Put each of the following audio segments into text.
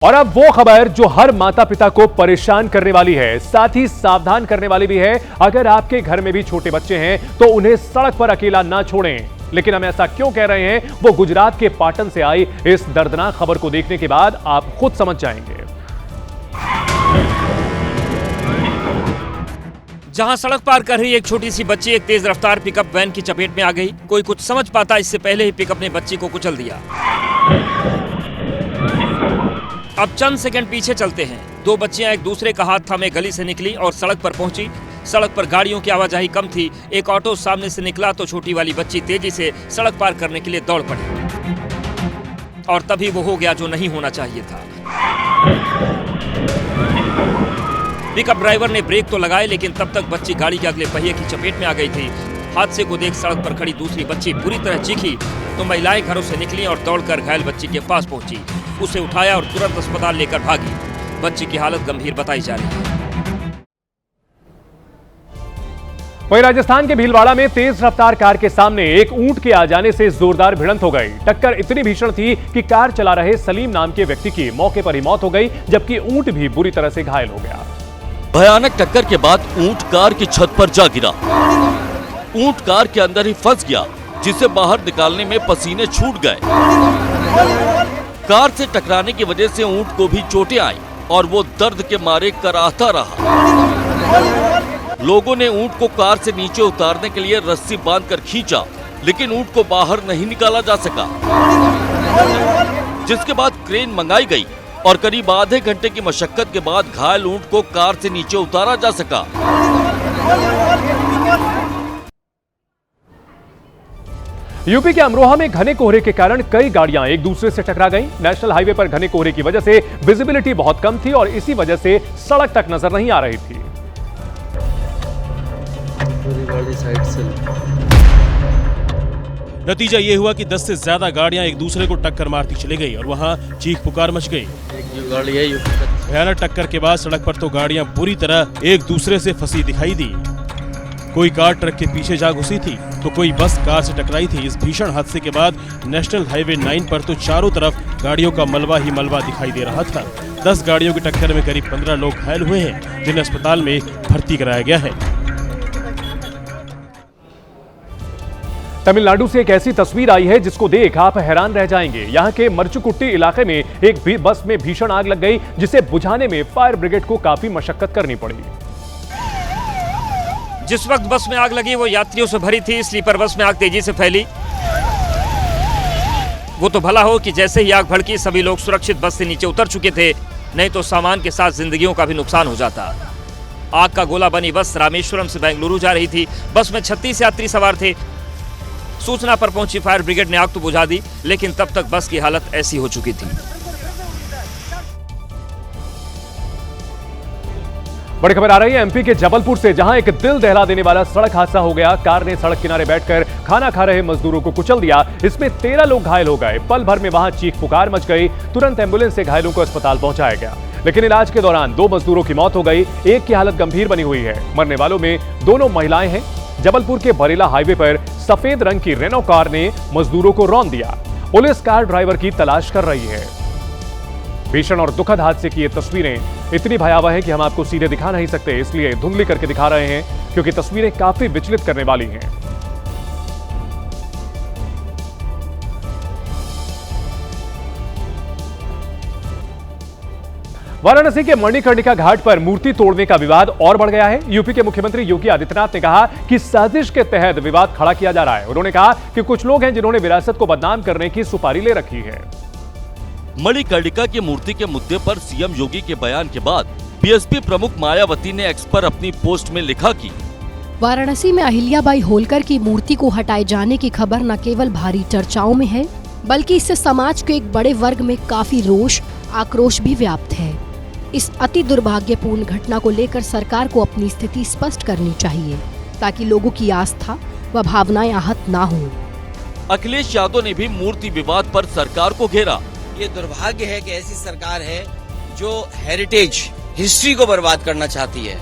और अब वो खबर जो हर माता पिता को परेशान करने वाली है, साथ ही सावधान करने वाली भी है। अगर आपके घर में भी छोटे बच्चे हैं तो उन्हें सड़क पर अकेला ना छोड़ें। लेकिन हम ऐसा क्यों कह रहे हैं, वो गुजरात के पाटन से आई इस दर्दनाक खबर को देखने के बाद आप खुद समझ जाएंगे। जहां सड़क पार कर रही एक छोटी सी बच्ची एक तेज रफ्तार पिकअप वैन की चपेट में आ गई। कोई कुछ समझ पाता इससे पहले ही पिकअप ने बच्ची को कुचल दिया। अब चंद सेकंड पीछे चलते हैं। दो बच्चियां एक दूसरे का हाथ थामे गली से निकली और सड़क पर पहुंची। सड़क पर गाड़ियों की आवाजाही कम थी। एक ऑटो सामने से निकला तो छोटी वाली बच्ची तेजी से सड़क पार करने के लिए दौड़ पड़ी और तभी वो हो गया जो नहीं होना चाहिए था। पिकअप ड्राइवर ने ब्रेक तो लगाए, लेकिन तब तक बच्ची गाड़ी के अगले पहिए की चपेट में आ गई थी। हादसे को देख सड़क पर खड़ी दूसरी बच्ची बुरी तरह चीखी तो महिलाएं घरों से निकली और दौड़कर घायल बच्ची के पास पहुंची। उसे उठाया और तुरंत अस्पताल लेकर भागी। बच्ची की हालत गंभीर बताई जा रही है। वहीं राजस्थान के भीलवाड़ा में तेज रफ्तार कार के सामने एक ऊंट के आ जाने से जोरदार भिड़ंत हो गई। टक्कर इतनी भीषण थी कि कार चला रहे सलीम नाम के व्यक्ति की मौके पर ही मौत हो गई, जबकि ऊंट भी बुरी तरह से घायल हो गया। भयानक टक्कर के बाद ऊंट कार की छत पर जा गिरा। ऊंट कार के अंदर ही फंस गया, जिसे बाहर निकालने में पसीने छूट गए। कार से टकराने की वजह से ऊंट को भी चोटें आई और वो दर्द के मारे कराहता रहा। लोगों ने ऊंट को कार से नीचे उतारने के लिए रस्सी बांधकर खींचा, लेकिन ऊंट को बाहर नहीं निकाला जा सका, जिसके बाद क्रेन मंगाई गई और करीब आधे घंटे की मशक्कत के बाद घायल ऊंट को कार से नीचे उतारा जा सका। यूपी के अमरोहा में घने कोहरे के कारण कई गाड़ियां एक दूसरे से टकरा गईं। नेशनल हाईवे पर घने कोहरे की वजह से विजिबिलिटी बहुत कम थी और इसी वजह से सड़क तक नजर नहीं आ रही थी। पूरी गाड़ी साइड से। नतीजा ये हुआ कि 10 से ज्यादा गाड़ियां एक दूसरे को टक्कर मारती चली गई और वहां चीख पुकार मच गई। एक जो गाड़ी है भयानक टक्कर के बाद सड़क पर तो गाड़ियां बुरी तरह एक दूसरे से फंसी दिखाई दी। कोई कार ट्रक के पीछे जा घुसी थी तो कोई बस कार से टकराई थी। इस भीषण हादसे के बाद नेशनल हाईवे 9 पर तो चारों तरफ गाड़ियों का मलबा ही मलबा दिखाई दे रहा था। 10 गाड़ियों की टक्कर में करीब 15 लोग घायल हुए हैं, जिन्हें अस्पताल में भर्ती कराया गया है। तमिलनाडु से एक ऐसी तस्वीर आई है जिसको देख आप हैरान रह जाएंगे। यहां के मरचुकुट्टी इलाके में एक बस में भीषण आग लग गई, जिसे बुझाने में फायर ब्रिगेड को काफी मशक्कत करनी पड़ी। जिस वक्त बस में आग लगी वो यात्रियों से भरी थी। स्लीपर बस में आग तेजी से फैली। वो तो भला हो कि जैसे ही आग भड़की सभी लोग सुरक्षित बस से नीचे उतर चुके थे, नहीं तो सामान के साथ जिंदगियों का भी नुकसान हो जाता। आग का गोला बनी बस रामेश्वरम से बेंगलुरु जा रही थी। बस में 36 यात्री सवार थे। सूचना पर पहुंची फायर ब्रिगेड ने आग तो बुझा दी, लेकिन तब तक बस की हालत ऐसी हो चुकी थी। बड़ी खबर आ रही है एमपी के जबलपुर से, जहां एक दिल दहला देने वाला सड़क हादसा हो गया। कार ने सड़क किनारे बैठकर खाना खा रहे मजदूरों को कुचल दिया। इसमें 13 लोग घायल हो गए। पल भर में वहां चीख पुकार मच गई। तुरंत एम्बुलेंस से घायलों को अस्पताल पहुंचाया गया, लेकिन इलाज के दौरान 2 मजदूरों की मौत हो गई। एक की हालत गंभीर बनी हुई है। मरने वालों में दोनों महिलाएं हैं। जबलपुर के बरेला हाईवे पर सफेद रंग की रेनो कार ने मजदूरों को रौंद दिया। पुलिस कार ड्राइवर की तलाश कर रही है। भीषण और दुखद हादसे की ये तस्वीरें इतनी भयावह हैं कि हम आपको सीधे दिखा नहीं सकते, इसलिए धुंधली करके दिखा रहे हैं, क्योंकि तस्वीरें काफी विचलित करने वाली हैं। वाराणसी के मणिकर्णिका घाट पर मूर्ति तोड़ने का विवाद और बढ़ गया है। यूपी के मुख्यमंत्री योगी आदित्यनाथ ने कहा कि साजिश के तहत विवाद खड़ा किया जा रहा है। उन्होंने कहा कि कुछ लोग हैं जिन्होंने विरासत को बदनाम करने की सुपारी ले रखी है। मणिकर्णिका की मूर्ति के मुद्दे पर सीएम योगी के बयान के बाद बीएसपी प्रमुख मायावती ने एक्स पर अपनी पोस्ट में लिखा कि वाराणसी में अहिल्याबाई होलकर की मूर्ति को हटाए जाने की खबर न केवल भारी चर्चाओं में है, बल्कि इससे समाज के एक बड़े वर्ग में काफी रोष आक्रोश भी व्याप्त है। इस अति दुर्भाग्यपूर्ण घटना को लेकर सरकार को अपनी स्थिति स्पष्ट करनी चाहिए, ताकि लोगों की आस्था व भावनाएं आहत ना हो। अखिलेश यादव ने भी मूर्ति विवाद पर सरकार को घेरा। ये दुर्भाग्य है कि ऐसी सरकार है जो हेरिटेज हिस्ट्री को बर्बाद करना चाहती है।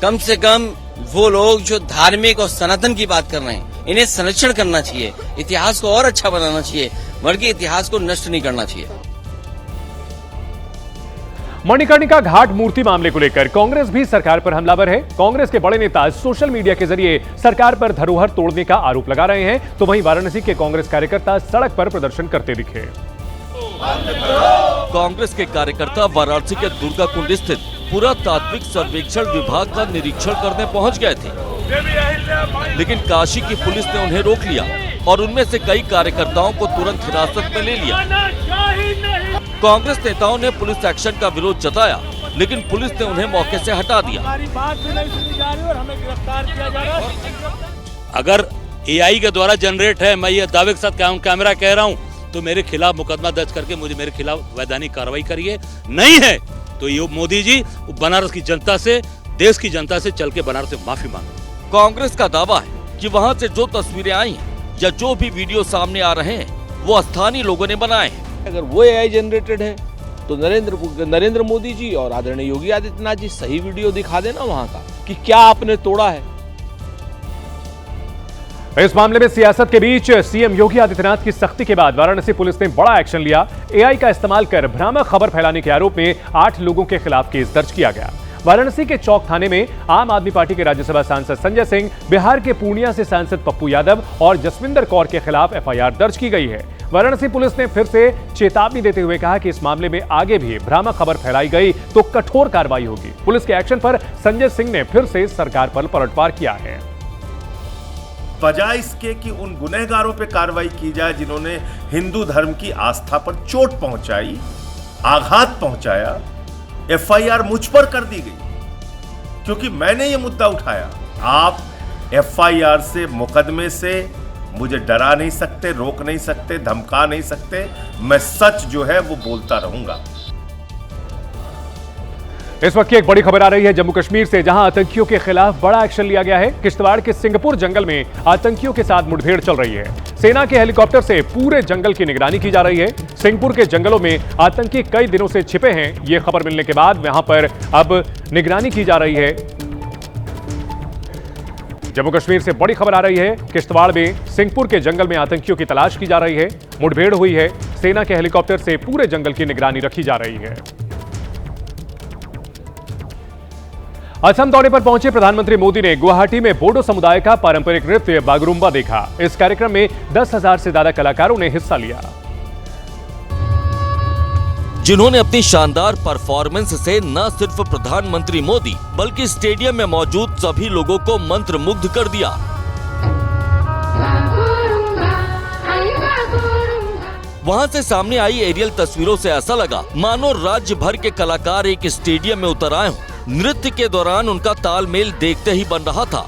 कम से कम वो लोग जो धार्मिक और सनातन की बात कर रहे हैं, इन्हें संरक्षण करना चाहिए, इतिहास को और अच्छा बनाना चाहिए, बल्कि इतिहास को नष्ट नहीं करना चाहिए। मणिकर्णिका घाट मूर्ति मामले को लेकर कांग्रेस भी सरकार पर हमलावर है। कांग्रेस के बड़े नेता सोशल मीडिया के जरिए सरकार पर धरोहर तोड़ने का आरोप लगा रहे हैं, तो वहीं वाराणसी के कांग्रेस कार्यकर्ता सड़क पर प्रदर्शन करते दिखे। कांग्रेस के कार्यकर्ता वाराणसी के दुर्गा कुंड स्थित पुरातात्विक सर्वेक्षण विभाग का निरीक्षण करने पहुंच गए थे, लेकिन काशी की पुलिस ने उन्हें रोक लिया और उनमें से कई कार्यकर्ताओं को तुरंत हिरासत में ले लिया। कांग्रेस नेताओं ने पुलिस एक्शन का विरोध जताया, लेकिन पुलिस ने उन्हें मौके से हटा दिया। अगर एआई के द्वारा जनरेट है, मैं ये दावे के साथ कैमरा कह रहा हूँ, तो मेरे खिलाफ मुकदमा दर्ज करके मेरे खिलाफ वैधानिक कार्रवाई करिए। नहीं है तो ये मोदी जी बनारस की जनता से, देश की जनता से चल के बनारस से माफी मांगो। कांग्रेस का दावा है कि वहां से जो तस्वीरें आई हैं या जो भी वीडियो सामने आ रहे हैं वो स्थानीय लोगों ने बनाए हैं। अगर वो एआई जनरेटेड है तो नरेंद्र मोदी जी और आदरणीय योगी आदित्यनाथ जी सही वीडियो दिखा देना वहां का कि क्या आपने तोड़ा है। इस मामले में सियासत के बीच सीएम योगी आदित्यनाथ की सख्ती के बाद वाराणसी पुलिस ने बड़ा एक्शन लिया। एआई का इस्तेमाल कर भ्रामक खबर फैलाने के आरोप में 8 लोगों के खिलाफ केस दर्ज किया गया। वाराणसी के चौक थाने में आम आदमी पार्टी के राज्यसभा सांसद संजय सिंह, बिहार के पूर्णिया से सांसद पप्पू यादव और जसविंदर कौर के खिलाफ एफआईआर दर्ज की गई है। वाराणसी पुलिस ने फिर से चेतावनी देते हुए कहा कि इस मामले में आगे भी भ्रामक खबर फैलाई गई तो कठोर कार्रवाई होगी। पुलिस के एक्शन पर संजय सिंह ने फिर से सरकार पर पलटवार किया है। बजाय इसके कि उन गुनहगारों पे कार्रवाई की जाए जिन्होंने हिंदू धर्म की आस्था पर चोट पहुंचाई, आघात पहुंचाया, एफआईआर मुझ पर कर दी गई क्योंकि मैंने ये मुद्दा उठाया। आप एफआईआर से, मुकदमे से मुझे डरा नहीं सकते, रोक नहीं सकते, धमका नहीं सकते। मैं सच जो है वो बोलता रहूंगा। इस वक्त की एक बड़ी खबर आ रही है जम्मू कश्मीर से, जहां आतंकियों के खिलाफ बड़ा एक्शन लिया गया है। किश्तवाड़ के सिंगपुर जंगल में आतंकियों के साथ मुठभेड़ चल रही है। सेना के हेलीकॉप्टर से पूरे जंगल की निगरानी की जा रही है। सिंगपुर के जंगलों में आतंकी कई दिनों से छिपे हैं। यह खबर मिलने के बाद वहां पर अब निगरानी की जा रही है। जम्मू कश्मीर से बड़ी खबर आ रही है, किश्तवाड़ में सिंगपुर के जंगल में आतंकियों की तलाश की जा रही है। मुठभेड़ हुई है। सेना के हेलीकॉप्टर से पूरे जंगल की निगरानी रखी जा रही है। असम दौरे पर पहुंचे प्रधानमंत्री मोदी ने गुवाहाटी में बोडो समुदाय का पारंपरिक नृत्य बागरुम्बा देखा। इस कार्यक्रम में 10,000 से ज्यादा कलाकारों ने हिस्सा लिया, जिन्होंने अपनी शानदार परफॉर्मेंस से न सिर्फ प्रधानमंत्री मोदी बल्कि स्टेडियम में मौजूद सभी लोगों को मंत्रमुग्ध कर दिया। वहां से सामने आई एरियल तस्वीरों से ऐसा लगा मानो राज्य भर के कलाकार एक स्टेडियम में उतर आए हों। नृत्य के दौरान उनका तालमेल देखते ही बन रहा था।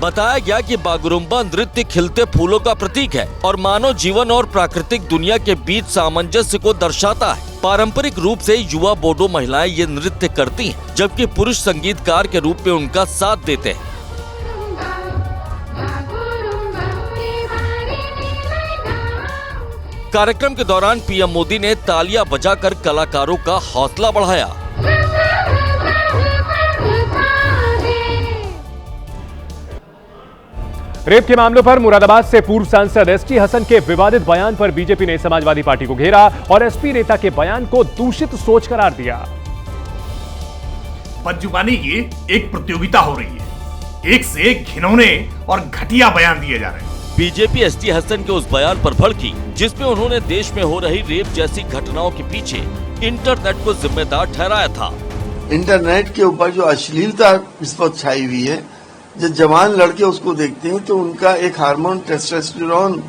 बताया गया कि बागरुम्बा नृत्य खिलते फूलों का प्रतीक है और मानव जीवन और प्राकृतिक दुनिया के बीच सामंजस्य को दर्शाता है। पारंपरिक रूप से युवा बोडो महिलाएं ये नृत्य करती हैं, जबकि पुरुष संगीतकार के रूप में उनका साथ देते हैं। कार्यक्रम के दौरान पीएम मोदी ने तालियां बजाकर कलाकारों का हौसला बढ़ाया। रेप के मामलों पर मुरादाबाद से पूर्व सांसद एसटी हसन के विवादित बयान पर बीजेपी ने समाजवादी पार्टी को घेरा और एसपी नेता के बयान को दूषित सोच करार दिया। बदजुबानी की एक प्रतियोगिता हो रही है, एक से एक घिनौने और घटिया बयान दिए जा रहे हैं। बीजेपी एसटी हसन के उस बयान पर भड़की जिसमें उन्होंने देश में हो रही रेप जैसी घटनाओं के पीछे इंटरनेट को जिम्मेदार ठहराया था। इंटरनेट के ऊपर जो अश्लीलता इस पर छाई हुई है, जब जवान लड़के उसको देखते हैं तो उनका एक हार्मोन टेस्टोस्टेरोन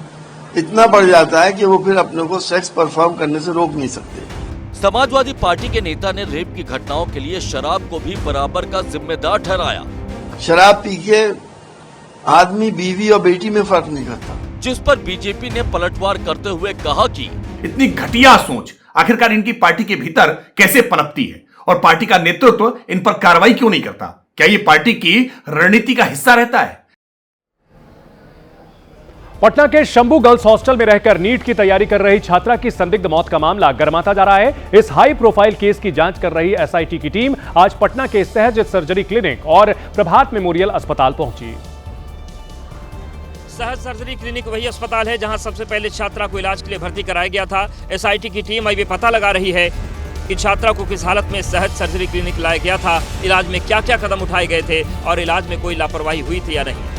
इतना बढ़ जाता है कि वो फिर अपने को सेक्स परफॉर्म करने से रोक नहीं सकते। समाजवादी पार्टी के नेता ने रेप की घटनाओं के लिए शराब को भी बराबर का जिम्मेदार ठहराया। शराब पी के आदमी बीवी और बेटी में फर्क नहीं करता। जिस पर बीजेपी ने पलटवार करते हुए कहा कि इतनी घटिया सोच आखिरकार इनकी पार्टी के भीतर कैसे पनपती है और पार्टी का नेतृत्व इन पर कार्रवाई क्यों नहीं करता? क्या ये पार्टी की रणनीति का हिस्सा रहता है? पटना के शंभू गर्ल्स हॉस्टल में रहकर नीट की तैयारी कर रही छात्रा की संदिग्ध मौत का मामला गर्माता जा रहा है। इस हाई प्रोफाइल केस की जांच कर रही एसआईटी की टीम आज पटना के सहज सर्जरी क्लिनिक और प्रभात मेमोरियल अस्पताल पहुंची। सहज सर्जरी क्लिनिक वही अस्पताल है जहां सबसे पहले छात्रा को इलाज के लिए भर्ती कराया गया था। एसआईटी की टीम अब ये पता लगा रही है कि छात्रा को किस हालत में सहज सर्जरी क्लिनिक लाया गया था, इलाज में क्या क्या कदम उठाए गए थे और इलाज में कोई लापरवाही हुई थी या नहीं।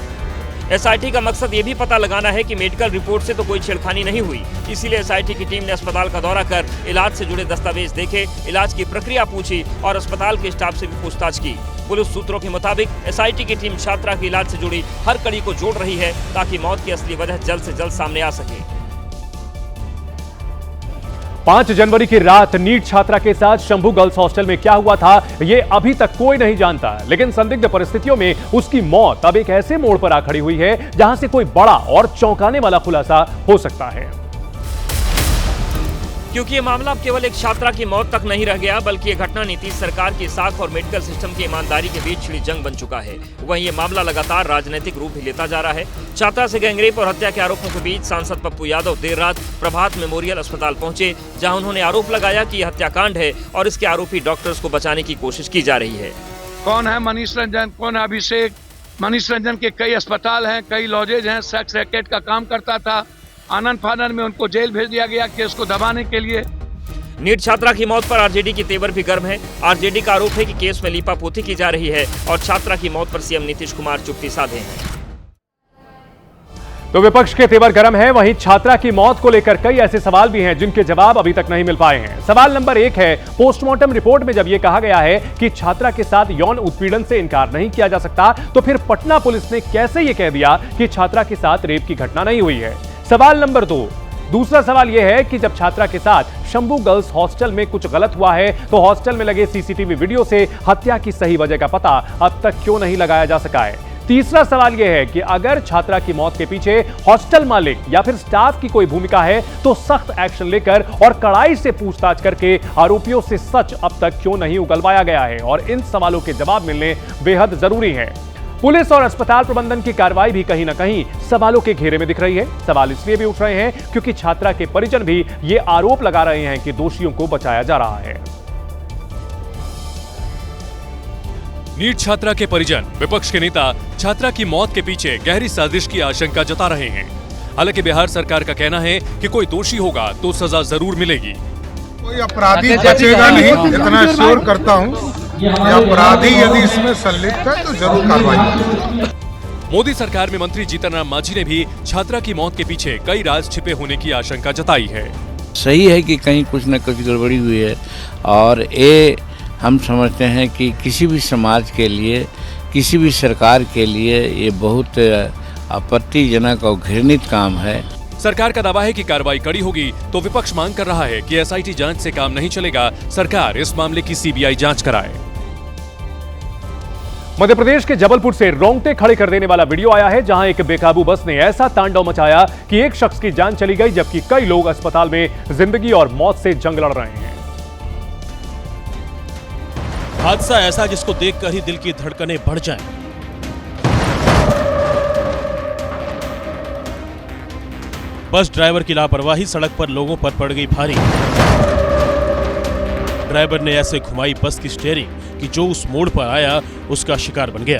एसआईटी का मकसद ये भी पता लगाना है कि मेडिकल रिपोर्ट से तो कोई छेड़खानी नहीं हुई, इसीलिए एसआईटी की टीम ने अस्पताल का दौरा कर इलाज से जुड़े दस्तावेज देखे, इलाज की प्रक्रिया पूछी और अस्पताल के स्टाफ से भी पूछताछ की। पुलिस सूत्रों के मुताबिक एसआईटी की टीम छात्रा के इलाज से जुड़ी हर कड़ी को जोड़ रही है ताकि मौत की असली वजह जल्द से जल्द सामने आ सके। 5 जनवरी की रात नीट छात्रा के साथ शंभू गर्ल्स हॉस्टल में क्या हुआ था, यह अभी तक कोई नहीं जानता, लेकिन संदिग्ध परिस्थितियों में उसकी मौत अब एक ऐसे मोड़ पर आ खड़ी हुई है जहां से कोई बड़ा और चौंकाने वाला खुलासा हो सकता है। क्योंकि ये मामला अब केवल एक छात्रा की मौत तक नहीं रह गया, बल्कि ये घटना नीतीश सरकार की साख और मेडिकल सिस्टम की ईमानदारी के बीच छिड़ी जंग बन चुका है। वहीं ये मामला लगातार राजनीतिक रूप भी लेता जा रहा है। छात्रा से गैंगरेप और हत्या के आरोपों के बीच सांसद पप्पू यादव देर रात प्रभात मेमोरियल अस्पताल पहुंचे, जहां उन्होंने आरोप लगाया कि यह हत्याकांड है और इसके आरोपी डॉक्टर्स को बचाने की कोशिश की जा रही है। कौन है मनीष रंजन, कौन है अभिषेक? मनीष रंजन के कई अस्पताल हैं, कई लॉजेज हैं, सेक्स रैकेट का काम करता था। आनंद फानन में उनको जेल भेज दिया गया केस को दबाने के लिए। नीट छात्रा की मौत पर आरजेडी की तेवर भी गर्म है। आरजेडी का आरोप है कि केस में लीपापोती की जा रही है और छात्रा की मौत पर सीएम नीतीश कुमार चुप्पी साधे हैं। तो विपक्ष के तेवर गर्म है, वहीं छात्रा की मौत को लेकर कई ऐसे सवाल भी हैं जिनके जवाब अभी तक नहीं मिल पाए हैं। सवाल नंबर 1 है, पोस्टमार्टम रिपोर्ट में जब यह कहा गया है कि छात्रा के साथ यौन उत्पीड़न से इनकार नहीं किया जा सकता, तो फिर पटना पुलिस ने कैसे यह कह दिया कि छात्रा के साथ रेप की घटना नहीं हुई है। सवाल नंबर 2, दूसरा सवाल यह है कि जब छात्रा के साथ शंभू गर्ल्स हॉस्टल में कुछ गलत हुआ है तो हॉस्टल में लगे सीसीटीवी वीडियो से हत्या की सही वजह का पता अब तक क्यों नहीं लगाया जा सका है। तीसरा सवाल यह है कि अगर छात्रा की मौत के पीछे हॉस्टल मालिक या फिर स्टाफ की कोई भूमिका है तो सख्त एक्शन लेकर और कड़ाई से पूछताछ करके आरोपियों से सच अब तक क्यों नहीं उगलवाया गया है, और इन सवालों के जवाब मिलने बेहद जरूरी है। पुलिस और अस्पताल प्रबंधन की कार्रवाई भी कहीं ना कहीं सवालों के घेरे में दिख रही है। सवाल इसलिए भी उठ रहे हैं क्योंकि छात्रा के परिजन भी ये आरोप लगा रहे हैं कि दोषियों को बचाया जा रहा है। नीट छात्रा के परिजन, विपक्ष के नेता छात्रा की मौत के पीछे गहरी साजिश की आशंका जता रहे हैं। हालांकि बिहार सरकार का कहना है कि कोई दोषी होगा तो सजा जरूर मिलेगी। कोई अपराधी बचेगा नहीं, इतना श्योर करता हूं। अपराधी यदि इसमें संलिप्त है तो जरूर कार्रवाई होगी। मोदी सरकार में मंत्री जीतन राम मांझी ने भी छात्रा की मौत के पीछे कई राज छिपे होने की आशंका जताई है। सही है कि कहीं कुछ न कुछ गड़बड़ी हुई है, और ये हम समझते हैं कि किसी भी समाज के लिए, किसी भी सरकार के लिए ये बहुत आपत्तिजनक और घृणित काम है। सरकार का दावा है कि कार्रवाई कड़ी होगी, तो विपक्ष मांग कर रहा है कि एसआईटी जांच से काम नहीं चलेगा, सरकार इस मामले की सीबीआई जांच कराए। मध्य प्रदेश के जबलपुर से रोंगटे खड़े कर देने वाला वीडियो आया है, जहां एक बेकाबू बस ने ऐसा तांडव मचाया कि एक शख्स की जान चली गई, जबकि कई लोग अस्पताल में जिंदगी और मौत से जंग लड़ रहे हैं। हादसा ऐसा जिसको देखकर ही दिल की धड़कनें बढ़ जाएं। बस ड्राइवर की लापरवाही सड़क पर लोगों पर पड़ गई भारी। ड्राइवर ने ऐसे घुमाई बस की स्टीयरिंग कि जो उस मोड़ पर आया उसका शिकार बन गया।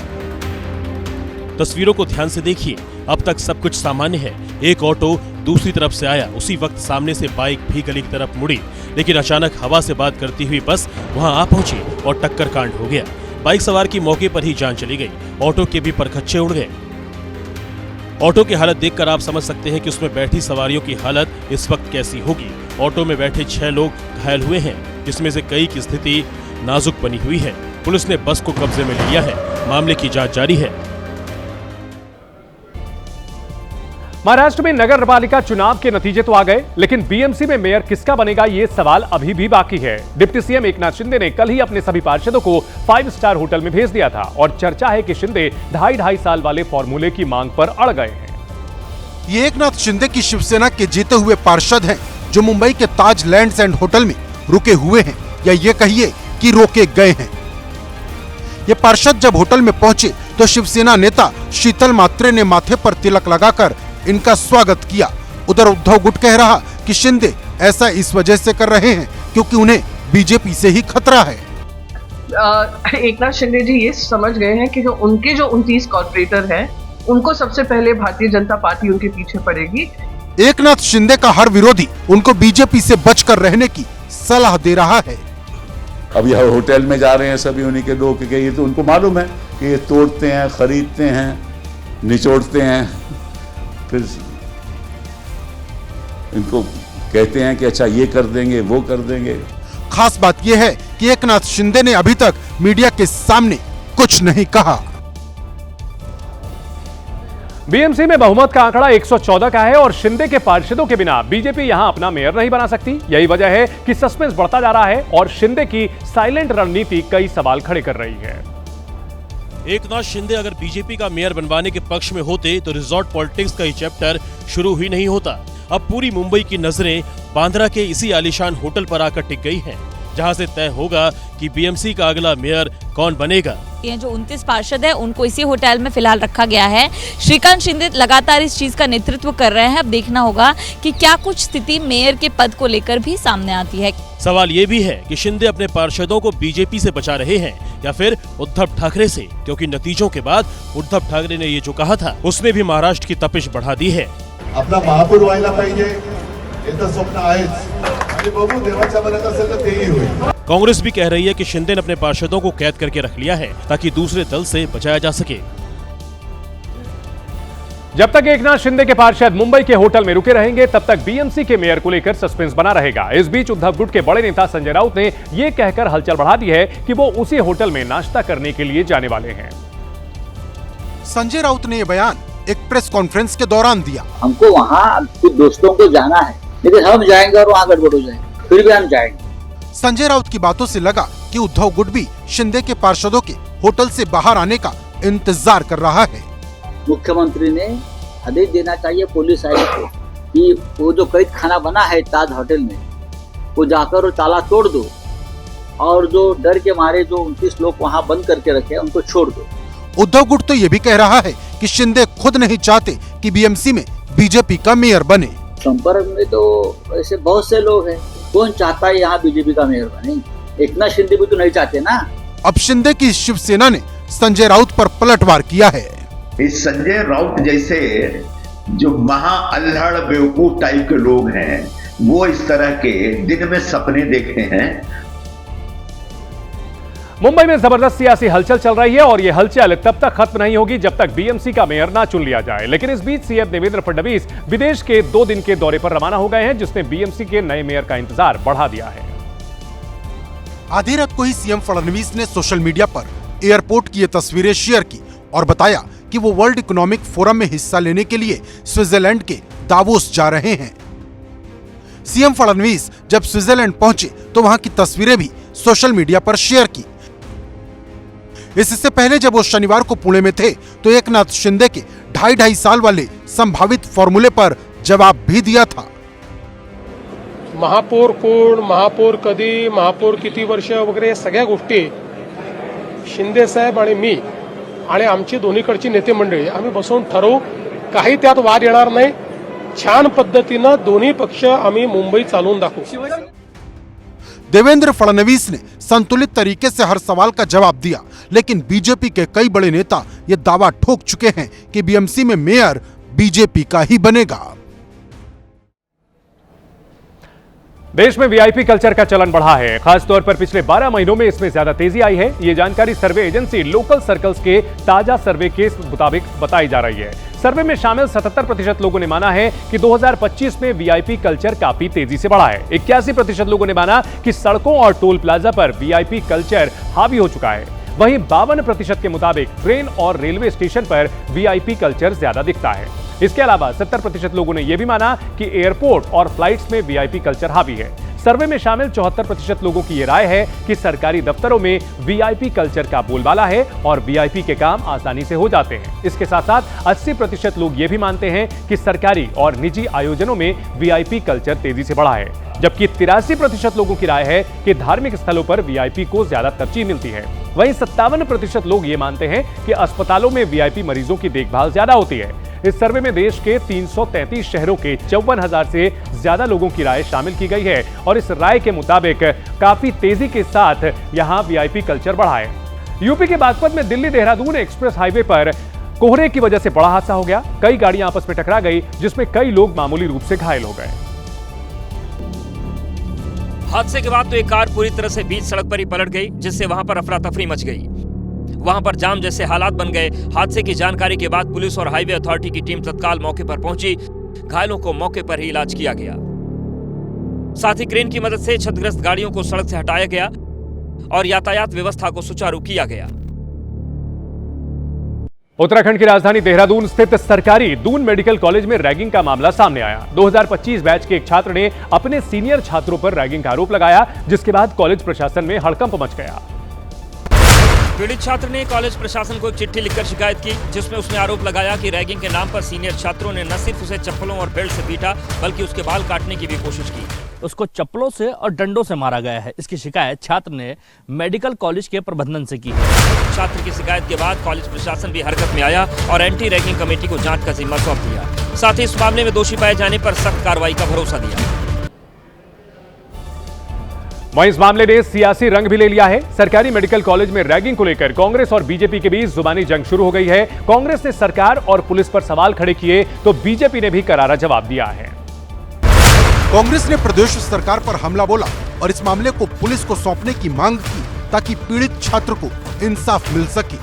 तस्वीरों को ध्यान से देखिए, अब तक सब कुछ सामान्य है। एक ऑटो दूसरी तरफ से आया, उसी वक्त सामने से बाइक भी गली की तरफ मुड़ी, लेकिन अचानक हवा से बात करती हुई बस वहां आ पहुंची और टक्कर कांड हो गया। बाइक सवार की मौके पर ही जान चली गई, ऑटो के भी परखच्चे उड़ गए। ऑटो की हालत देखकर आप समझ सकते हैं कि उसमें बैठी सवारियों की हालत इस वक्त कैसी होगी। ऑटो में बैठे 6 लोग घायल हुए हैं, जिसमें से कई की स्थिति नाजुक बनी हुई है। पुलिस ने बस को कब्जे में लिया है, मामले की जांच जारी है। महाराष्ट्र में नगर पालिका चुनाव के नतीजे तो आ गए, लेकिन बीएमसी में मेयर किसका बनेगा ये सवाल अभी भी बाकी है। डिप्टी सीएम एकनाथ शिंदे ने कल ही अपने सभी पार्षदों को 5 स्टार होटल में भेज दिया था, और चर्चा है कि शिंदे 2.5 साल वाले फॉर्मूले की मांग पर अड़ गए हैं। ये एकनाथ शिंदे की शिवसेना के जीते हुए पार्षद हैं, जो मुंबई के ताज लैंड्स एंड होटल में रुके हुए हैं, या ये कहिए कि रोके गए हैं। ये पार्षद जब होटल में पहुंचे तो शिवसेना नेता शीतल मात्रे ने माथे पर तिलक लगाकर इनका स्वागत किया। उधर उद्धव गुट कह रहा कि शिंदे ऐसा इस वजह से कर रहे हैं क्योंकि उन्हें बीजेपी से ही खतरा है। एकनाथ शिंदे जी ये समझ गए हैं कि जो उनके 29 कॉर्पोरेटर हैं उनको सबसे पहले भारतीय जनता पार्टी उनके पीछे पड़ेगी। एकनाथ शिंदे का हर विरोधी उनको बीजेपी से बचकर रहने की सलाह दे रहा है। अब यह होटल में जा रहे हैं सभी उन्हीं के लोग के, ये तो उनको मालूम है कि ये तोड़ते हैं, खरीदते हैं, निचोड़ते हैं, फिर इनको कहते हैं कि अच्छा ये कर देंगे, वो कर देंगे। खास बात यह है कि एकनाथ शिंदे ने अभी तक मीडिया के सामने कुछ नहीं कहा। बीएमसी में बहुमत का आंकड़ा 114 का है और शिंदे के पार्षदों के बिना बीजेपी यहां अपना मेयर नहीं बना सकती। यही वजह है कि सस्पेंस बढ़ता जा रहा है और शिंदे की साइलेंट रणनीति कई सवाल खड़े कर रही है। एकनाथ शिंदे अगर बीजेपी का मेयर बनवाने के पक्ष में होते तो रिजॉर्ट पॉलिटिक्स का ये चैप्टर शुरू ही नहीं होता। अब पूरी मुंबई की नजरें बांद्रा के इसी आलीशान होटल पर आकर टिक गई हैं, जहां से तय होगा कि बीएमसी का अगला मेयर कौन बनेगा। ये जो 29 पार्षद है उनको इसी होटल में फिलहाल रखा गया है। श्रीकांत शिंदे लगातार इस चीज का नेतृत्व कर रहे हैं। अब देखना होगा कि क्या कुछ स्थिति मेयर के पद को लेकर भी सामने आती है। सवाल ये भी है कि शिंदे अपने पार्षदों को बीजेपी से बचा रहे हैं या फिर उद्धव ठाकरे से, क्योंकि नतीजों के बाद उद्धव ठाकरे ने ये जो कहा था उसने भी महाराष्ट्र की तपिश बढ़ा दी है। आपला महापौर व्हायला पाहिजे याचं स्वप्न आहेच आणि बघू देवाच्या मनात असेल तर तेही होईल। कांग्रेस भी कह रही है कि शिंदे ने अपने पार्षदों को कैद करके रख लिया है ताकि दूसरे दल से बचाया जा सके। जब तक एकनाथ शिंदे के पार्षद मुंबई के होटल में रुके रहेंगे तब तक बीएमसी के मेयर को लेकर सस्पेंस बना रहेगा। इस बीच उद्धव गुट के बड़े नेता संजय राउत ने यह कहकर हलचल बढ़ा दी है कि वो उसी होटल में नाश्ता करने के लिए जाने वाले हैं। संजय राउत ने यह बयान एक प्रेस कॉन्फ्रेंस के दौरान दिया। हमको वहाँ कुछ दोस्तों को जाना है, लेकिन हम जाएंगे और वहाँ गड़बड़ हो जाएंगे, फिर भी हम जाएंगे। संजय राउत की बातों से लगा कि उद्धव गुट भी शिंदे के पार्षदों के होटल से बाहर आने का इंतजार कर रहा है। मुख्यमंत्री ने आदेश देना चाहिए पुलिस आयुक्त को कि वो जो कैद खाना बना है ताज होटल में, वो जाकर ताला तोड़ दो और जो डर के मारे जो 29 लोग वहाँ बंद करके रखे उनको छोड़ दो। उद्धव गुट तो ये भी कह रहा है कि शिंदे खुद नहीं चाहते कि बीएमसी में बीजेपी का मेयर बने। संपर्क में तो ऐसे बहुत से लोग हैं, कौन चाहता है यहाँ बीजेपी का मेयर बने? एकनाथ शिंदे भी तो नहीं चाहते ना। अब शिंदे की शिवसेना ने संजय राउत पर पलटवार किया है। इस संजय राउत जैसे जो महा अल्हड़ बेवकूफ टाइप के लोग हैं, वो इस तरह के दिन में सपने देखते हैं। मुंबई में जबरदस्त सियासी हलचल चल रही है और यह हलचल तब तक खत्म नहीं होगी जब तक बीएमसी का मेयर ना चुन लिया जाए। लेकिन इस बीच सीएम देवेंद्र फडणवीस विदेश के 2 दिन के दौरे पर रवाना हो गए हैं, जिसने बीएमसी के नए मेयर का इंतजार बढ़ा दिया है। आधी रात को ही सीएम फडणवीस ने सोशल मीडिया पर एयरपोर्ट की ये तस्वीरें शेयर की और बताया कि वो वर्ल्ड इकोनॉमिक फोरम में हिस्सा लेने के लिए स्विट्जरलैंड के दावोस जा रहे हैं। सीएम फडणवीस जब स्विट्जरलैंड पहुंचे तो वहां की तस्वीरें भी सोशल मीडिया पर शेयर की। इससे पहले जब वो शनिवार को पुणे में थे तो एकनाथ शिंदे के 2.5 साल वाले संभावित फॉर्मूले पर जवाब भी दिया था। महापौर कोण, महापौर कधी, महापौर किती वर्ष वगैरे सगळ्या गोष्टी शिंदे साहेब आणि मी आणि आमची दोन्हीकडची नेते मंडळी आम्ही बसून ठरवू। काही त्यात वाद येणार नाही। छान पद्धतीने दोन्ही पक्ष आम्ही मुंबई चालवून दाखवू। देवेंद्र फडणवीस ने संतुलित तरीके से हर सवाल का जवाब दिया, लेकिन बीजेपी के कई बड़े नेता ये दावा ठोक चुके हैं कि बीएमसी में मेयर बीजेपी का ही बनेगा। देश में वीआईपी कल्चर का चलन बढ़ा है। खासतौर पर पिछले 12 महीनों में इसमें ज्यादा तेजी आई है। ये जानकारी सर्वे एजेंसी लोकल सर्कल्स के ताजा सर्वे के मुताबिक बताई जा रही है। सर्वे में शामिल 77% लोगों ने माना है कि 2025 में वीआईपी कल्चर काफी तेजी से बढ़ा है। 81% लोगों ने माना कि सड़कों और टोल प्लाजा पर वीआईपी कल्चर हावी हो चुका है। वहीं 52% के मुताबिक ट्रेन और रेलवे स्टेशन पर वीआईपी कल्चर ज्यादा दिखता है। इसके अलावा 70% लोगों ने यह भी माना कि एयरपोर्ट और फ्लाइट्स में वीआईपी कल्चर हावी है। सर्वे में शामिल 74% लोगों की यह राय है कि सरकारी दफ्तरों में वीआईपी कल्चर का बोलबाला है और वीआईपी के काम आसानी से हो जाते हैं। इसके साथ साथ 80% लोग ये भी मानते हैं कि सरकारी और निजी आयोजनों में वीआईपी कल्चर तेजी से बढ़ा है, जबकि 83% लोगों की राय है कि धार्मिक स्थलों पर वीआईपी को ज्यादा तरजीह मिलती है। वहीं 57% लोग ये मानते हैं कि अस्पतालों में वीआईपी मरीजों की देखभाल ज्यादा होती है। इस सर्वे में देश के 333 शहरों के 54,000 से ज्यादा लोगों की राय शामिल की गई है और इस राय के मुताबिक काफी तेजी के साथ यहां वीआईपी कल्चर बढ़ा है। यूपी के बागपत में दिल्ली देहरादून एक्सप्रेस हाईवे पर कोहरे की वजह से बड़ा हादसा हो गया। कई गाड़ियां आपस में टकरा गई, जिसमें कई लोग मामूली रूप से घायल हो गए। हादसे के बाद तो एक कार पूरी तरह से बीच सड़क पर ही पलट गई, जिससे वहां पर अफरा तफरी मच गई। वहां पर जाम जैसे हालात बन गए। हादसे की जानकारी के बाद पुलिस और हाईवे अथॉरिटी की टीम तत्काल मौके पर पहुंची। घायलों को मौके पर ही इलाज किया गया। साथ ही क्रेन की मदद से क्षतिग्रस्त गाड़ियों को सड़क से हटाया गया और यातायात व्यवस्था को सुचारू किया गया। उत्तराखंड की राजधानी देहरादून स्थित सरकारी दून मेडिकल कॉलेज में रैगिंग का मामला सामने आया। 2025 बैच के एक छात्र ने अपने सीनियर छात्रों पर रैगिंग का आरोप लगाया, जिसके बाद कॉलेज प्रशासन में हड़कंप मच गया। पीड़ित छात्र ने कॉलेज प्रशासन को एक चिट्ठी लिखकर शिकायत की, जिसमें उसने आरोप लगाया कि रैगिंग के नाम पर सीनियर छात्रों ने न सिर्फ उसे चप्पलों और बेल्ट से पीटा, बल्कि उसके बाल काटने की भी कोशिश की। उसको चप्पलों से और डंडों से मारा गया है। इसकी शिकायत छात्र ने मेडिकल कॉलेज के प्रबंधन से की है। छात्र की शिकायत के बाद कॉलेज प्रशासन भी हरकत में आया और एंटी रैगिंग कमेटी को जांच का जिम्मा सौंप दिया। साथ ही इस मामले में दोषी पाए जाने पर सख्त कार्रवाई का भरोसा दिया। वहीं इस मामले ने सियासी रंग भी ले लिया है। सरकारी मेडिकल कॉलेज में रैगिंग को लेकर कांग्रेस और बीजेपी के बीच जुबानी जंग शुरू हो गई है। कांग्रेस ने सरकार और पुलिस पर सवाल खड़े किए तो बीजेपी ने भी करारा जवाब दिया है। कांग्रेस ने प्रदेश सरकार पर हमला बोला और इस मामले को पुलिस को सौंपने की मांग की, ताकि पीड़ित छात्र को इंसाफ मिल सके।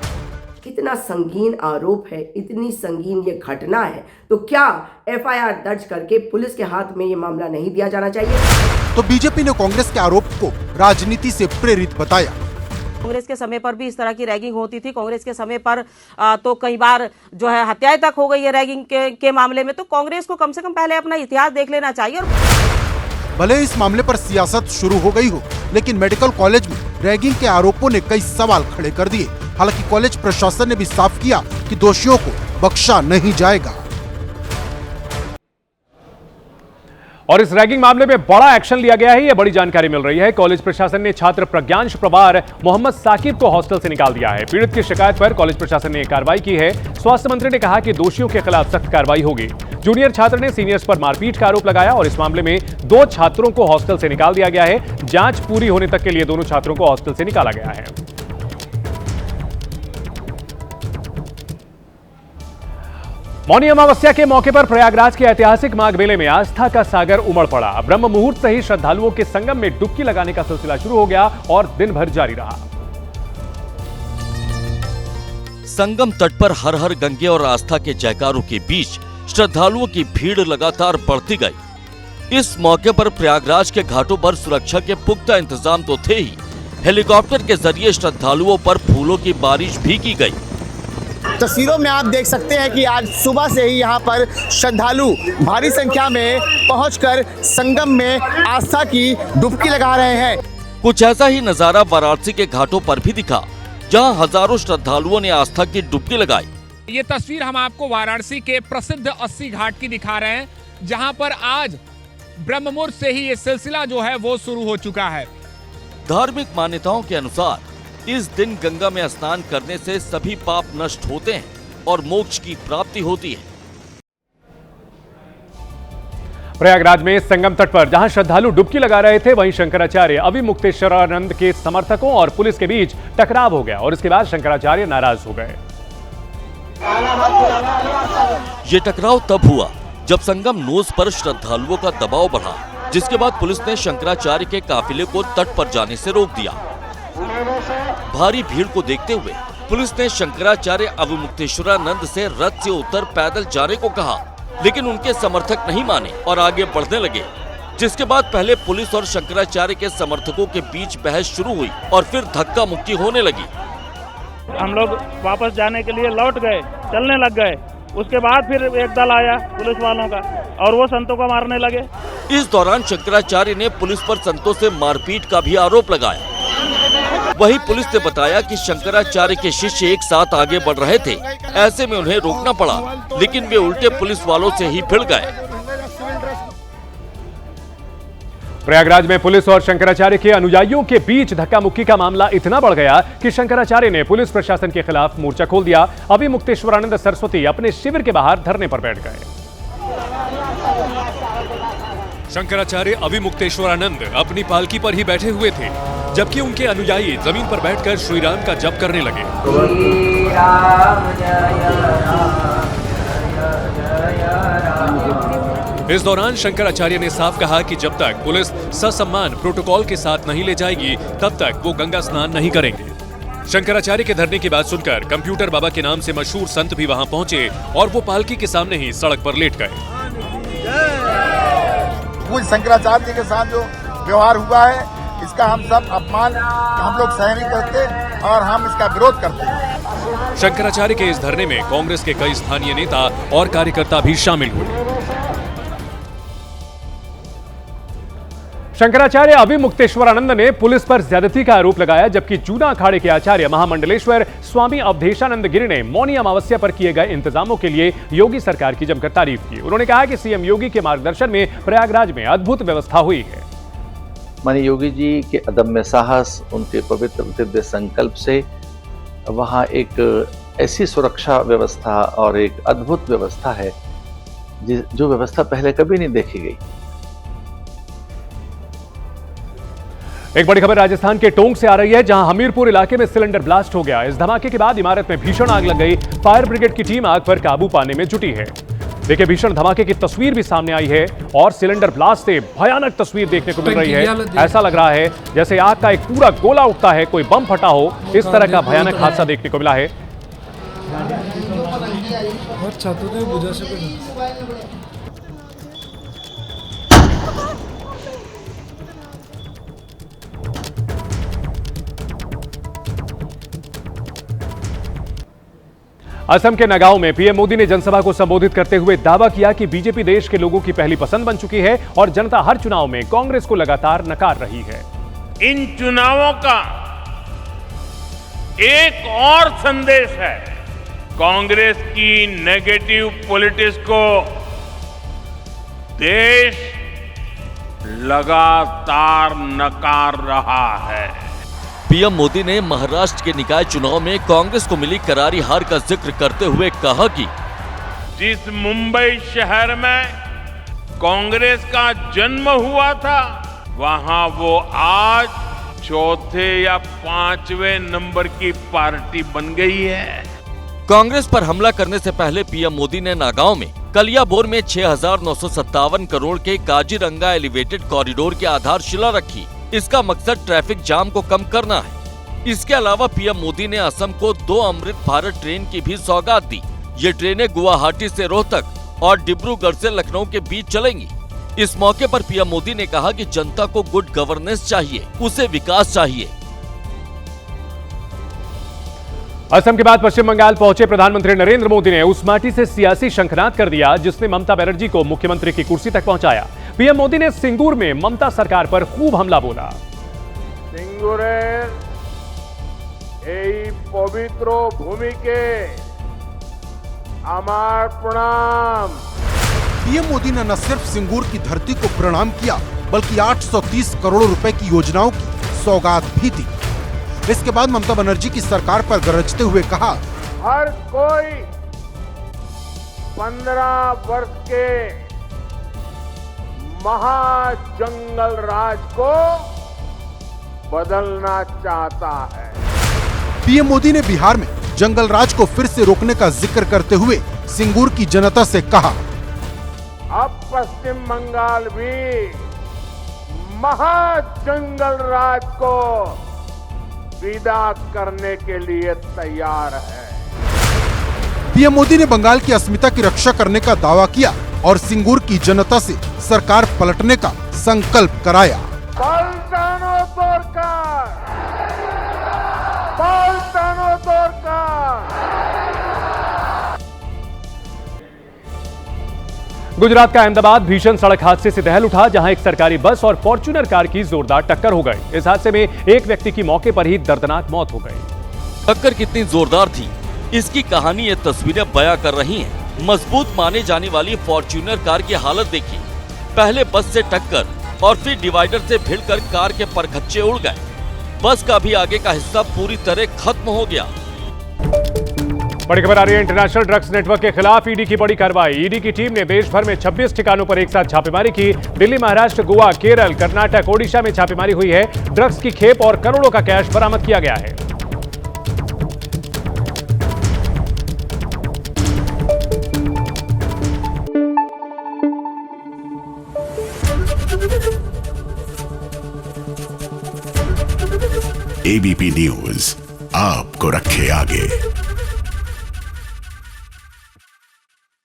इतना संगीन आरोप है, इतनी संगीन ये घटना है, तो क्या एफआईआर दर्ज करके पुलिस के हाथ में ये मामला नहीं दिया जाना चाहिए? तो बीजेपी ने कांग्रेस के आरोप को राजनीति से प्रेरित बताया। कांग्रेस के समय पर भी इस तरह की रैगिंग होती थी। कांग्रेस के समय पर तो कई बार जो है हत्याएं तक हो गई है रैगिंग के मामले में। तो कांग्रेस को कम से कम पहले अपना इतिहास देख लेना चाहिए। भले इस मामले पर सियासत शुरू हो गई हो, लेकिन मेडिकल कॉलेज में रैगिंग के आरोपों ने कई सवाल खड़े कर दिए। हालांकि कॉलेज प्रशासन ने भी साफ किया कि दोषियों को बख्शा नहीं जाएगा। और इस रैगिंग मामले में बड़ा एक्शन लिया गया है, यह बड़ी जानकारी मिल रही है। कॉलेज प्रशासन ने छात्र प्रज्ञांश प्रवार मोहम्मद साकिब को हॉस्टल से निकाल दिया है। पीड़ित की शिकायत पर कॉलेज प्रशासन ने कार्रवाई की है। स्वास्थ्य मंत्री ने कहा कि दोषियों के खिलाफ सख्त कार्रवाई होगी। जूनियर छात्र ने सीनियर्स पर मारपीट का आरोप लगाया और इस मामले में 2 छात्रों को हॉस्टल से निकाल दिया गया है। जांच पूरी होने तक के लिए दोनों छात्रों को हॉस्टल से निकाला गया है। मौनी अमावस्या के मौके पर प्रयागराज के ऐतिहासिक माघ मेले में आस्था का सागर उमड़ पड़ा। ब्रह्म मुहूर्त से ही श्रद्धालुओं के संगम में डुबकी लगाने का सिलसिला शुरू हो गया और दिन भर जारी रहा। संगम तट पर हर हर गंगे और आस्था के जयकारों के बीच श्रद्धालुओं की भीड़ लगातार बढ़ती गई। इस मौके पर प्रयागराज के घाटों पर सुरक्षा के पुख्ता इंतजाम तो थे ही, हेलीकॉप्टर के जरिए श्रद्धालुओं पर फूलों की बारिश भी की गई। तस्वीरों में आप देख सकते हैं कि आज सुबह से ही यहाँ पर श्रद्धालु भारी संख्या में पहुंचकर संगम में आस्था की डुबकी लगा रहे हैं। कुछ ऐसा ही नजारा वाराणसी के घाटों पर भी दिखा, जहां हजारों श्रद्धालुओं ने आस्था की डुबकी लगाई। ये तस्वीर हम आपको वाराणसी के प्रसिद्ध 80 घाट की दिखा रहे हैं, जहां पर आज ब्रह्म मुहूर्त से ही ये सिलसिला जो है वो शुरू हो चुका है। धार्मिक मान्यताओं के अनुसार इस दिन गंगा में स्नान करने से सभी पाप नष्ट होते हैं और मोक्ष की प्राप्ति होती है। प्रयागराज में संगम तट पर जहां श्रद्धालु डुबकी लगा रहे थे, वहीं शंकराचार्य अविमुक्तेश्वरानंद के समर्थकों और पुलिस के बीच टकराव हो गया और इसके बाद शंकराचार्य नाराज हो गए। ये टकराव तब हुआ जब संगम नोज पर श्रद्धालुओं का दबाव बढ़ा, जिसके बाद पुलिस ने शंकराचार्य के काफिले को तट पर जाने से रोक दिया। भारी भीड़ को देखते हुए पुलिस ने शंकराचार्य अविमुक्तेश्वरानंद से रथ से उतर पैदल जाने को कहा, लेकिन उनके समर्थक नहीं माने और आगे बढ़ने लगे, जिसके बाद पहले पुलिस और शंकराचार्य के समर्थकों के बीच बहस शुरू हुई और फिर धक्का मुक्की होने लगी। हम लोग वापस जाने के लिए लौट गए, चलने लग गए। उसके बाद फिर एक दल आया पुलिस वालों का और वो संतों को मारने लगे। इस दौरान शंकराचार्य ने पुलिस पर संतों से मारपीट का भी आरोप लगाया। वही पुलिस ने बताया कि शंकराचार्य के शिष्य एक साथ आगे बढ़ रहे थे, ऐसे में उन्हें रोकना पड़ा, लेकिन वे उल्टे पुलिस वालों से ही भिड़ गए। प्रयागराज में पुलिस और शंकराचार्य के अनुयायियों के बीच धक्का मुक्की का मामला इतना बढ़ गया कि शंकराचार्य ने पुलिस प्रशासन के खिलाफ मोर्चा खोल दिया। अविमुक्तेश्वरानंद सरस्वती अपने शिविर के बाहर धरने पर बैठ गए। शंकराचार्य अविमुक्तेश्वरानंद अपनी पालकी पर ही बैठे हुए थे, जबकि उनके अनुयायी जमीन पर बैठकर श्री राम का जप करने लगे। इस दौरान शंकराचार्य ने साफ कहा कि जब तक पुलिस ससम्मान प्रोटोकॉल के साथ नहीं ले जाएगी तब तक वो गंगा स्नान नहीं करेंगे। शंकराचार्य के धरने की बात सुनकर कंप्यूटर बाबा के नाम से मशहूर संत भी वहां पहुंचे और वो पालकी के सामने ही सड़क पर लेट गए। पूज्य शंकराचार्य जी के साथ जो व्यवहार हुआ है इसका हम सब अपमान हम लोग सह नहीं करते और हम इसका विरोध करते हैं। शंकराचार्य के इस धरने में कांग्रेस के कई स्थानीय नेता और कार्यकर्ता भी शामिल हुए। शंकराचार्य अभिमुक्तेश्वरानंद ने पुलिस पर ज्यादती का आरोप लगाया, जबकि जूना अखाड़े के आचार्य महामंडलेश्वर स्वामी अवधेशानंद गिरि ने मौनी अमावस्या पर किए गए इंतजामों के लिए योगी सरकार की जमकर तारीफ की। उन्होंने कहा कि सीएम योगी के मार्गदर्शन में प्रयागराज में अद्भुत व्यवस्था हुई है। माननीय योगी जी के अदम्य साहस, उनके पवित्र दिव्य संकल्प से वहाँ एक ऐसी सुरक्षा व्यवस्था और एक अद्भुत व्यवस्था है जो व्यवस्था पहले कभी नहीं देखी गई। एक बड़ी खबर राजस्थान के टोंक से आ रही है, जहां हमीरपुर इलाके में सिलेंडर ब्लास्ट हो गया। इस धमाके के बाद इमारत में भीषण आग लग गई। फायर ब्रिगेड की टीम आग पर काबू पाने में जुटी है। देखिए, भीषण धमाके की तस्वीर भी सामने आई है और सिलेंडर ब्लास्ट से भयानक तस्वीर देखने को मिल रही है। ऐसा लग रहा है जैसे आग का एक पूरा गोला उठता है, कोई बम फटा हो। इस तरह का भयानक हादसा देखने को मिला है। असम के नगांव में पीएम मोदी ने जनसभा को संबोधित करते हुए दावा किया कि बीजेपी देश के लोगों की पहली पसंद बन चुकी है और जनता हर चुनाव में कांग्रेस को लगातार नकार रही है। इन चुनावों का एक और संदेश है, कांग्रेस की नेगेटिव पॉलिटिक्स को देश लगातार नकार रहा है। पीएम मोदी ने महाराष्ट्र के निकाय चुनाव में कांग्रेस को मिली करारी हार का जिक्र करते हुए कहा कि जिस मुंबई शहर में कांग्रेस का जन्म हुआ था, वहां वो आज चौथे या पांचवें नंबर की पार्टी बन गई है। कांग्रेस पर हमला करने से पहले पीएम मोदी ने नागांव में कलियाबोर में 6,957 करोड़ के काजीरंगा एलिवेटेड कॉरिडोर की आधारशिला रखी। इसका मकसद ट्रैफिक जाम को कम करना है। इसके अलावा पीएम मोदी ने असम को 2 अमृत भारत ट्रेन की भी सौगात दी। ये ट्रेनें गुवाहाटी से रोहतक और डिब्रूगढ़ से लखनऊ के बीच चलेंगी। इस मौके पर पीएम मोदी ने कहा कि जनता को गुड गवर्नेंस चाहिए, उसे विकास चाहिए। असम के बाद पश्चिम बंगाल पहुंचे प्रधानमंत्री नरेंद्र मोदी ने उस माटी से सियासी शंखनाद कर दिया जिसने ममता बनर्जी को मुख्यमंत्री की कुर्सी तक पहुंचाया। पीएम मोदी ने सिंगूर में ममता सरकार पर खूब हमला बोला। सिंगूरेर এই পবিত্র ভূমিকে আমার प्रणाम। पीएम मोदी ने न सिर्फ सिंगूर की धरती को प्रणाम किया बल्कि 830 करोड़ रुपए की योजनाओं की सौगात भी दी। इसके बाद ममता बनर्जी की सरकार पर गरजते हुए कहा, हर कोई 15 वर्ष के महाजंगल राज को बदलना चाहता है। पीएम मोदी ने बिहार में जंगल राज को फिर से रोकने का जिक्र करते हुए सिंगूर की जनता से कहा, अब पश्चिम बंगाल भी महाजंगल राज को विदा करने के लिए तैयार है। पीएम मोदी ने बंगाल की अस्मिता की रक्षा करने का दावा किया और सिंगूर की जनता से सरकार पलटने का संकल्प कराया। पलटानो सरकार, पलटानो सरकार। गुजरात का अहमदाबाद भीषण सड़क हादसे से दहल उठा, जहां एक सरकारी बस और फॉर्च्यूनर कार की जोरदार टक्कर हो गई। इस हादसे में एक व्यक्ति की मौके पर ही दर्दनाक मौत हो गई। टक्कर कितनी जोरदार थी, इसकी कहानी ये तस्वीरें बयां कर रही हैं। मजबूत माने जाने वाली फॉर्च्यूनर कार की हालत देखिए। पहले बस से टक्कर और फिर डिवाइडर से भिड़कर कार के परखच्चे उड़ गए। बस का भी आगे का हिस्सा पूरी तरह खत्म हो गया। बड़ी खबर आ रही है इंटरनेशनल ड्रग्स नेटवर्क के खिलाफ ईडी की बड़ी कार्रवाई। ईडी की टीम ने देश भर में 26 ठिकानों पर एक साथ छापेमारी की। दिल्ली, महाराष्ट्र, गोवा, केरल, कर्नाटक, ओडिशा में छापेमारी हुई है। ड्रग्स की खेप और करोड़ों का कैश बरामद किया गया है। एबीपी न्यूज आपको रखे आगे।